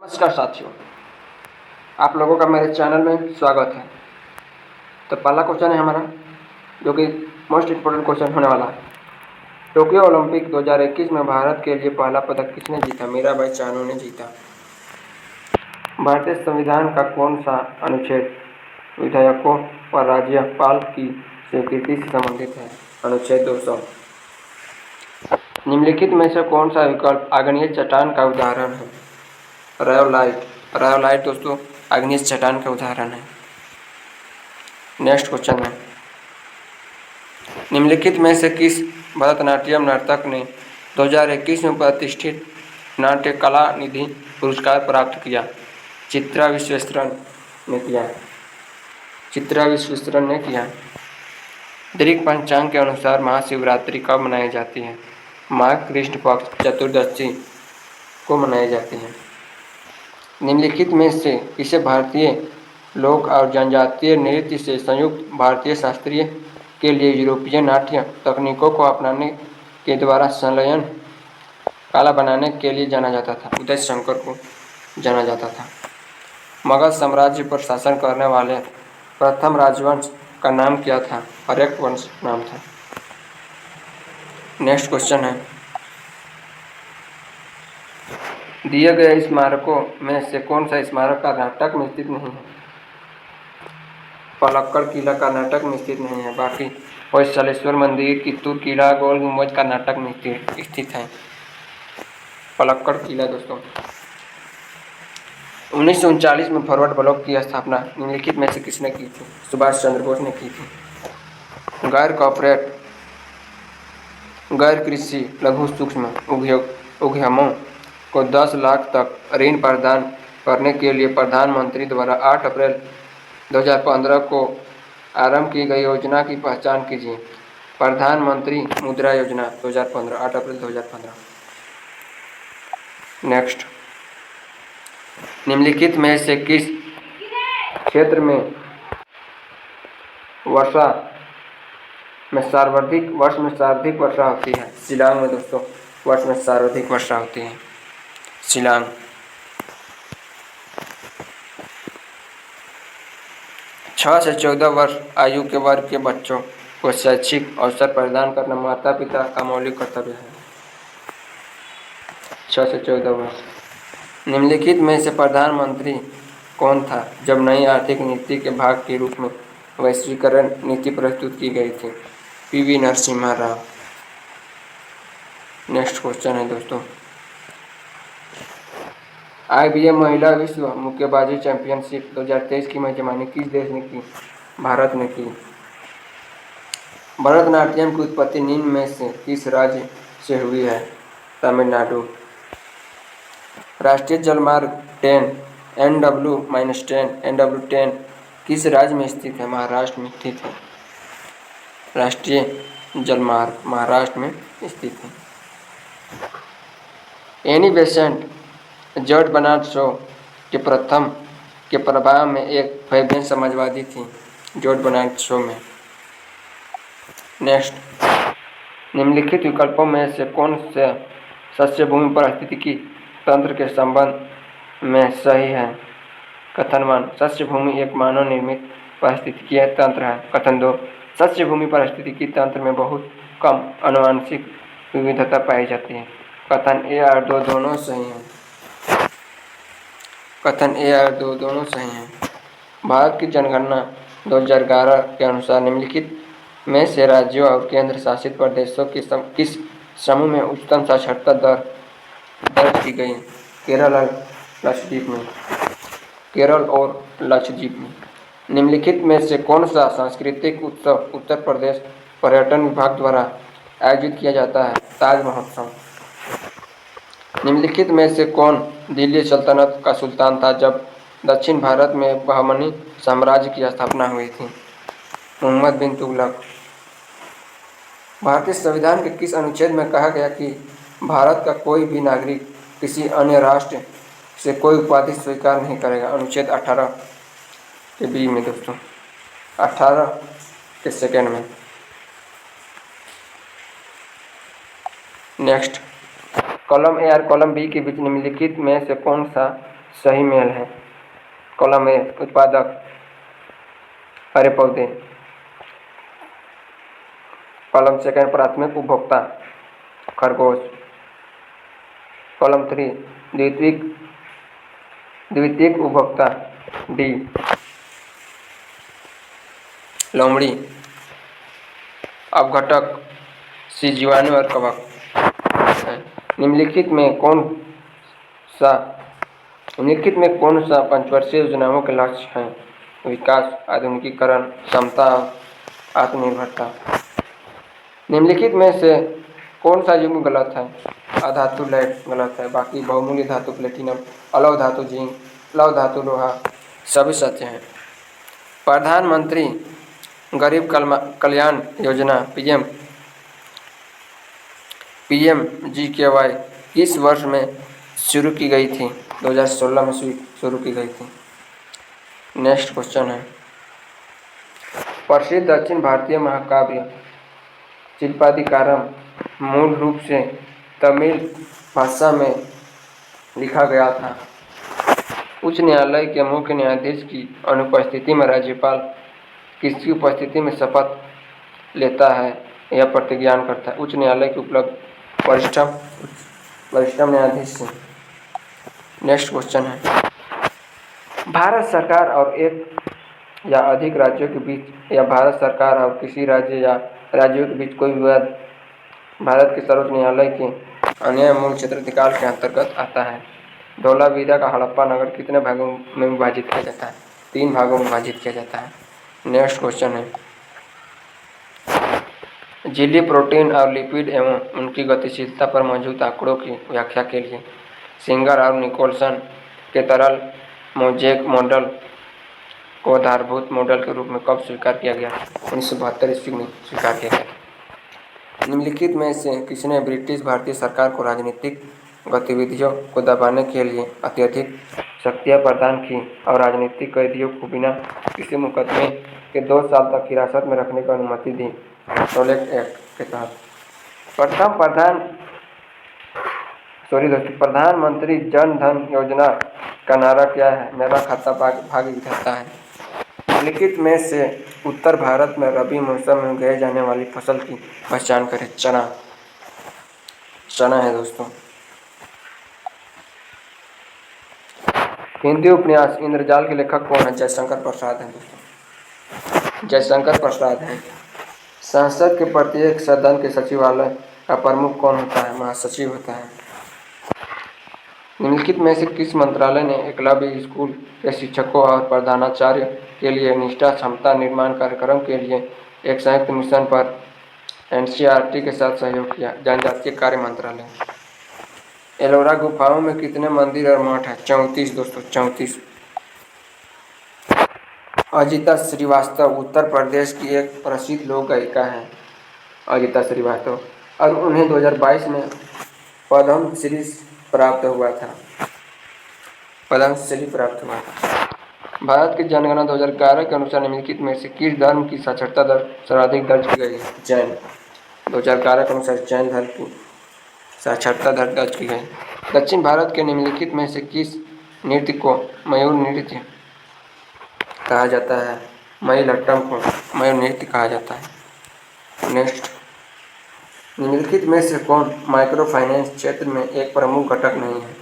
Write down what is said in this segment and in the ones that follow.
नमस्कार साथियों, आप लोगों का मेरे चैनल में स्वागत है। तो पहला क्वेश्चन है हमारा, जो कि मोस्ट इम्पोर्टेंट क्वेश्चन होने वाला है। टोक्यो ओलंपिक 2021 में भारत के लिए पहला पदक किसने जीता? मीराबाई चानू ने जीता। भारतीय संविधान का कौन सा अनुच्छेद विधायकों और राज्यपाल की स्वीकृति से संबंधित है? अनुच्छेद 200। निम्नलिखित में से कौन सा विकल्प आग्नेय चट्टान का उदाहरण है? रायोलाइट दोस्तों आग्नेय चट्टान का उदाहरण है। नेक्स्ट क्वेश्चन है, निम्नलिखित में से किस भरतनाट्यम नर्तक ने 2021 में प्रतिष्ठित नाट्य कला निधि पुरस्कार प्राप्त किया? चित्रा विश्वेश्वरन ने किया। दीर्घ पंचांग के अनुसार महाशिवरात्रि कब मनाई जाती है? माघ कृष्ण पक्ष चतुर्दशी को मनाई जाती है। निम्नलिखित में से किसे भारतीय लोक और जनजातीय नृत्य से संयुक्त भारतीय शास्त्रीय के लिए यूरोपीय नाट्य तकनीकों को अपनाने के द्वारा संलयन कला बनाने के लिए जाना जाता था? उदय शंकर को जाना जाता था। मगध साम्राज्य पर शासन करने वाले प्रथम राजवंश का नाम क्या था? हर्यक वंश नाम था। नेक्स्ट क्वेश्चन है, दिए गए स्मारकों में से कौन सा स्मारक कर्नाटक में स्थित नहीं है? पलक्कड़ किला कर्नाटक में स्थित नहीं है। बाकी होयसलेश्वर मंदिर, कित्तूर किला, गोल गुम्बद कर्नाटक में स्थित है। पलक्कड़ किला दोस्तों। 1939 में फॉरवर्ड ब्लॉक की स्थापना निम्नलिखित में से किसने की थी? सुभाष चंद्र बोस ने की थी। गैर कॉर्पोरेट गैर कृषि लघु सूक्ष्म उद्यमों को 10 लाख तक ऋण प्रदान करने के लिए प्रधानमंत्री द्वारा 8 अप्रैल 2015 को आरंभ की गई योजना की पहचान कीजिए। प्रधानमंत्री मुद्रा योजना 2015, 8 अप्रैल 2015। नेक्स्ट, निम्नलिखित में से किस क्षेत्र में वर्ष में सर्वाधिक वर्षा होती है? शिलांग में दोस्तों वर्ष में सर्वाधिक वर्षा होती है। शिलांग। 6 से 14 वर्ष आयु के वर्ग के बच्चों को शैक्षिक अवसर प्रदान करना माता पिता का मौलिक कर्तव्य है। 6 से 14 वर्ष। निम्नलिखित में से प्रधानमंत्री कौन था जब नई आर्थिक नीति के भाग के रूप में वैश्वीकरण नीति प्रस्तुत की गई थी? PV Narasimha Rao. Next question है दोस्तों, IBM महिला विश्व मुक्केबाजी चैंपियनशिप 2023 की मेजबानी किस देश ने की? भारत ने की। भरतनाट्यम की उत्पत्ति निम्न में से किस राज्य से हुई है? तमिलनाडु। राष्ट्रीय जलमार्ग 10 NW10 किस राज्य में स्थित है? महाराष्ट्र में स्थित है। राष्ट्रीय जलमार्ग महाराष्ट्र में स्थित है। Annie Besant George Bernard Shaw के प्रभाव में एक फैबियन समाजवादी थी। जॉर्ज बर्नार्ड शो में। नेक्स्ट, निम्नलिखित विकल्पों में से कौन सा सस्य भूमि पारिस्थितिकी तंत्र के संबंध में सही है? कथन 1, सस्य भूमि एक मानव निर्मित पारिस्थितिकीय तंत्र है। कथन 2, सस्य भूमि पारिस्थितिकी तंत्र में बहुत कम आनुवंशिक विविधता पाई जाती है। कथन ए और 2 दोनों सही हैं। कथन ए और 2 दोनों सही हैं। भारत की जनगणना 2011 के अनुसार निम्नलिखित में से राज्यों और केंद्र शासित प्रदेशों के किस समूह में उच्चतम साक्षरता दर दर्ज की गई? केरल और लक्षद्वीप में। निम्नलिखित में से कौन सा सांस्कृतिक उत्सव उत्तर प्रदेश पर्यटन विभाग द्वारा आयोजित किया जाता है? ताज महोत्सव। निम्नलिखित में से कौन दिल्ली सल्तनत का सुल्तान था जब दक्षिण भारत में बहमनी साम्राज्य की स्थापना हुई थी? मोहम्मद बिन तुगलक। भारतीय संविधान के किस अनुच्छेद में कहा गया कि भारत का कोई भी नागरिक किसी अन्य राष्ट्र से कोई उपाधि स्वीकार नहीं करेगा? अनुच्छेद 18 के बी में दोस्तों, 18 के सेकेंड में। नेक्स्ट, कॉलम ए और कॉलम बी के बीच निम्नलिखित में से कौन सा सही मेल है। कॉलम ए उत्पादक हरे पौधे। कॉलम सेकंड प्राथमिक उपभोक्ता खरगोश। कॉलम थ्री द्वितीयक उपभोक्ता डी लोमड़ी। अपघटक सी जीवाणु और कवक। निम्नलिखित में कौन सा पंचवर्षीय योजनाओं के लक्ष्य हैं? विकास, आधुनिकीकरण, क्षमता और आत्मनिर्भरता। निम्नलिखित में से कौन सा युग्म गलत है? अधातु लेड गलत है, बाकी बहुमूल्य धातु प्लेटिनम, अलौह धातु जिंक, लौह धातु लोहा सभी सत्य हैं। प्रधानमंत्री गरीब कल्याण योजना PMGKY किस वर्ष में शुरू की गई थी? 2016 में शुरू की गई थी। नेक्स्ट क्वेश्चन है, प्रसिद्ध दक्षिण भारतीय महाकाव्य चिलप्पाधिकारम मूल रूप से तमिल भाषा में लिखा गया था। उच्च न्यायालय के मुख्य न्यायाधीश की अनुपस्थिति में राज्यपाल किसकी उपस्थिति में शपथ लेता है या प्रतिज्ञान करता है? उच्च न्यायालय के उपलब्ध वरिष्ठतम न्यायाधीश से। नेक्स्ट क्वेश्चन है, भारत सरकार और एक या अधिक राज्यों के बीच या भारत सरकार और किसी राज्य या राज्यों के बीच कोई विवाद भारत के सर्वोच्च न्यायालय के अन्याय मूल क्षेत्राधिकार के अंतर्गत आता है। धौलावीरा का हड़प्पा नगर कितने भागों में विभाजित किया जाता है? 3 भागों में विभाजित किया जाता है। नेक्स्ट क्वेश्चन है, झिल्ली प्रोटीन और लिपिड एवं उनकी गतिशीलता पर मौजूद आंकड़ों की व्याख्या के लिए सिंगर और निकोलसन के तरल मोज़ेक मॉडल को आधारभूत मॉडल के रूप में कब स्वीकार किया गया? 1972 ईस्वी में स्वीकार किया गया। निम्नलिखित में से किसने ब्रिटिश भारतीय सरकार को राजनीतिक गतिविधियों को दबाने के लिए अत्यधिक शक्तियाँ प्रदान की और राजनीतिक कैदियों को बिना किसी मुकदमे के 2 साल तक हिरासत में रखने की अनुमति दी? टोलेट एक्ट के तहत। प्रधानमंत्री जन धन योजना का नारा क्या है? मेरा खाता भाग्य विधाता है। निम्नलिखित में से उत्तर भारत में रबी मौसम में उगाई जाने वाली फसल की पहचान करें? चना है दोस्तों। हिंदी उपन्यास इंद्रजाल के लेखक कौन है? जयशंकर प्रसाद हैं दोस्तों, जयशंकर प्रसाद हैं। संसद के प्रत्येक सदन के सचिवालय का प्रमुख कौन होता है? महासचिव होता है। निम्नलिखित में से किस मंत्रालय ने एकलव्य स्कूल के शिक्षकों और प्रधानाचार्य के लिए निष्ठा क्षमता निर्माण कार्यक्रम के लिए एक संयुक्त मिशन पर NCERT के साथ सहयोग किया? जनजातीय कार्य मंत्रालय। एलोरा गुफाओं में कितने मंदिर और मठ हैं? 34 दोस्तों, 34। अजिता श्रीवास्तव उत्तर प्रदेश की एक प्रसिद्ध लोक गायिका हैं, अजिता श्रीवास्तव, और उन्हें 2022 में पद्मश्री प्राप्त हुआ था। भारत की जनगणना 2011 के अनुसार निम्नलिखित में से किस धर्म की साक्षरता दर सर्वाधिक दर्ज की गई है? जैन। 2011 के अनुसार जैन धर्म की साक्षरता दर दर्ज की गई। दक्षिण भारत के निम्नलिखित में से किस नृत्य को मयूर नृत्य कहा जाता है? मयिलट्टम को मयूर नृत्य कहा जाता है। नेक्स्ट, निम्नलिखित में से कौन माइक्रो फाइनेंस क्षेत्र में एक प्रमुख घटक नहीं है?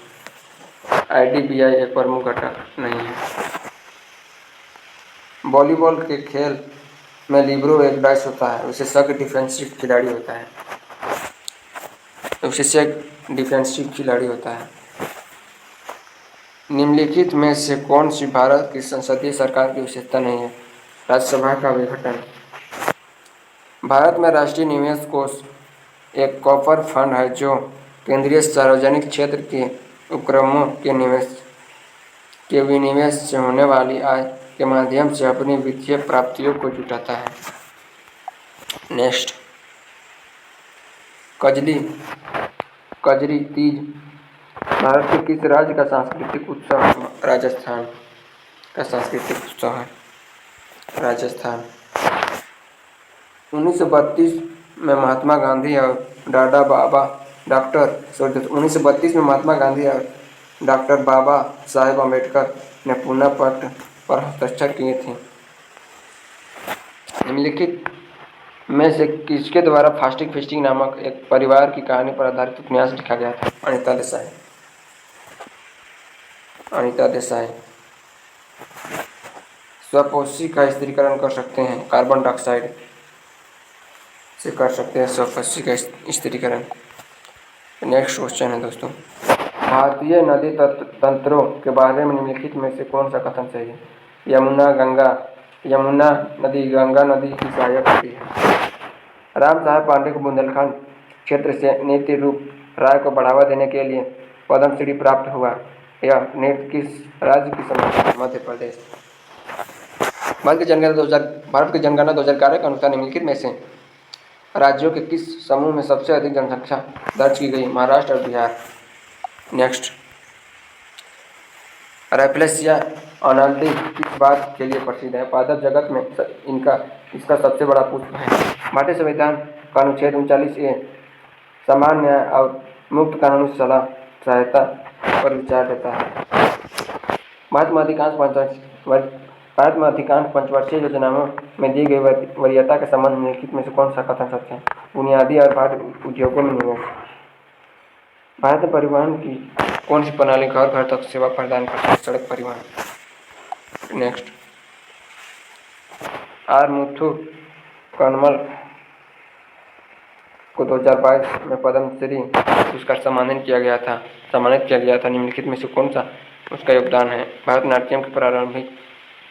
IDBI एक प्रमुख घटक नहीं है। वॉलीबॉल के खेल में लिबरो एक डाइस होता है, विशेषज्ञ डिफेंसिव खिलाड़ी होता है। निम्नलिखित में से कौन सी भारत की संसदीय सरकार की विशेषता नहीं है? राज्यसभा का विघटन। भारत में राष्ट्रीय निवेश कोष एक कॉपर फंड है जो केंद्रीय सार्वजनिक क्षेत्र के उपक्रमों के विनिवेश से होने वाली आय के माध्यम से अपनी वित्तीय प्राप्तियों को जुटाता है। नेक्स्ट, कजरी तीज भारत के किस राज्य का सांस्कृतिक उत्सव है? राजस्थान का सांस्कृतिक उत्सव है राजस्थान। 1932 में महात्मा गांधी और 1932 में महात्मा गांधी और डॉक्टर बाबा साहेब अम्बेडकर ने पुनः पत्र पर हस्ताक्षर किए थे। निम्नलिखित में से किसके द्वारा फास्टिंग फिस्टिंग नामक एक परिवार की कहानी पर आधारित उपन्यास लिखा गया था? अनीता देसाई। अनीता देसाई। स्वपोषी का स्थिरीकरण कर सकते हैं, कार्बन डाइऑक्साइड से कर सकते हैं स्वपोषी का स्थिरीकरण। नेक्स्ट क्वेश्चन है दोस्तों, भारतीय नदी तंत्रों के बारे में निम्नलिखित में से कौन सा कथन सही है? यमुना नदी गंगा नदी की सहायक होती है। राम साहब पांडे को बुंदेलखंड क्षेत्र से नृत्य रूप राय को बढ़ावा देने के लिए पद्मश्री प्राप्त हुआ। यह नृत्य किस राज्य की समस्या? मध्य प्रदेश। भारत की जनगणना 2011 के अनुसार निम्नलिखित में से राज्यों के किस समूह में सबसे अधिक जनसंख्या दर्ज की गई? महाराष्ट्र और बिहार। नेक्स्ट, रैपलेशिया अनाल्डी किस बात के लिए प्रसिद्ध है? पादप जगत में इसका सबसे बड़ा पुष्प है। भारतीय संविधान का अनुच्छेद 39A समान न्याय और मुक्त कानूनी सहायता पर विचार देता है। भारत में अधिकांश पंचवर्षीय योजनाओं में दी गई वरीयता के संबंध में निम्नलिखित में से कौन सा कथन सत्य है? बुनियादी और भारत उद्योगों में निवेश। भारत में परिवहन की कौन सी प्रणाली घर घर तक सेवा प्रदान करती है? सड़क परिवहन। नेक्स्ट, आर मुथु कनमल को 2022 में पद्मश्री पुरस्कार सम्मानित किया गया था। निम्नलिखित में से कौन सा उसका योगदान है? भरतनाट्यम की प्रारंभिक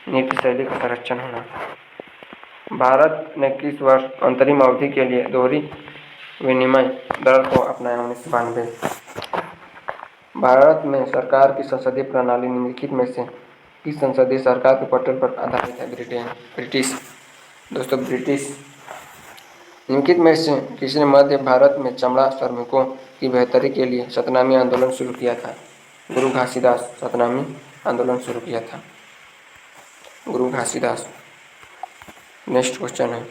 नृत्य शैली का संरक्षण होना। भारत ने किस वर्ष अंतरिम अवधि के लिए दोहरी विनिमय दर को अपनाया? 1992। भारत में सरकार की संसदीय प्रणाली निम्नलिखित में से किस संसदीय सरकार के पटल पर आधारित है? ब्रिटिश। दोस्तों, ब्रिटिश। निम्नलिखित में से किसने मध्य भारत में चमड़ा श्रमिकों की बेहतरी के लिए सतनामी आंदोलन शुरू किया था? गुरु घासीदास। सतनामी आंदोलन शुरू किया था गुरु घासीदास। नेक्स्ट क्वेश्चन है,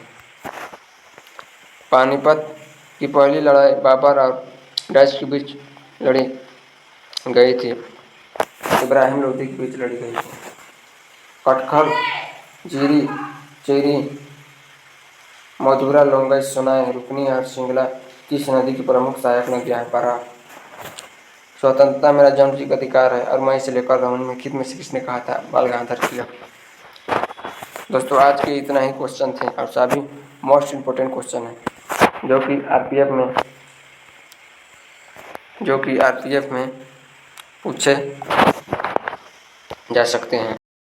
पानीपत की पहली लड़ाई बाबर और डच के बीच लड़ी गई थी, इब्राहिम लोदी के बीच लड़ी गई थी। कटखल, चेरी, मधुरा, लोंगई, सोनाई, रुकनी और सिंगला किस नदी की प्रमुख सहायक नदियाँ हैं? बराह। स्वतंत्रता मेरा जन्मसिद्ध अधिकार है और मैं इसे लेकर रहूँ, निम्नलिखित में से किसने कहा था? बाल गंगाधर तिलक। दोस्तों, आज के इतना ही क्वेश्चन थे और सभी मोस्ट इम्पोर्टेंट क्वेश्चन है जो कि आरपीएफ में पूछे जा सकते हैं।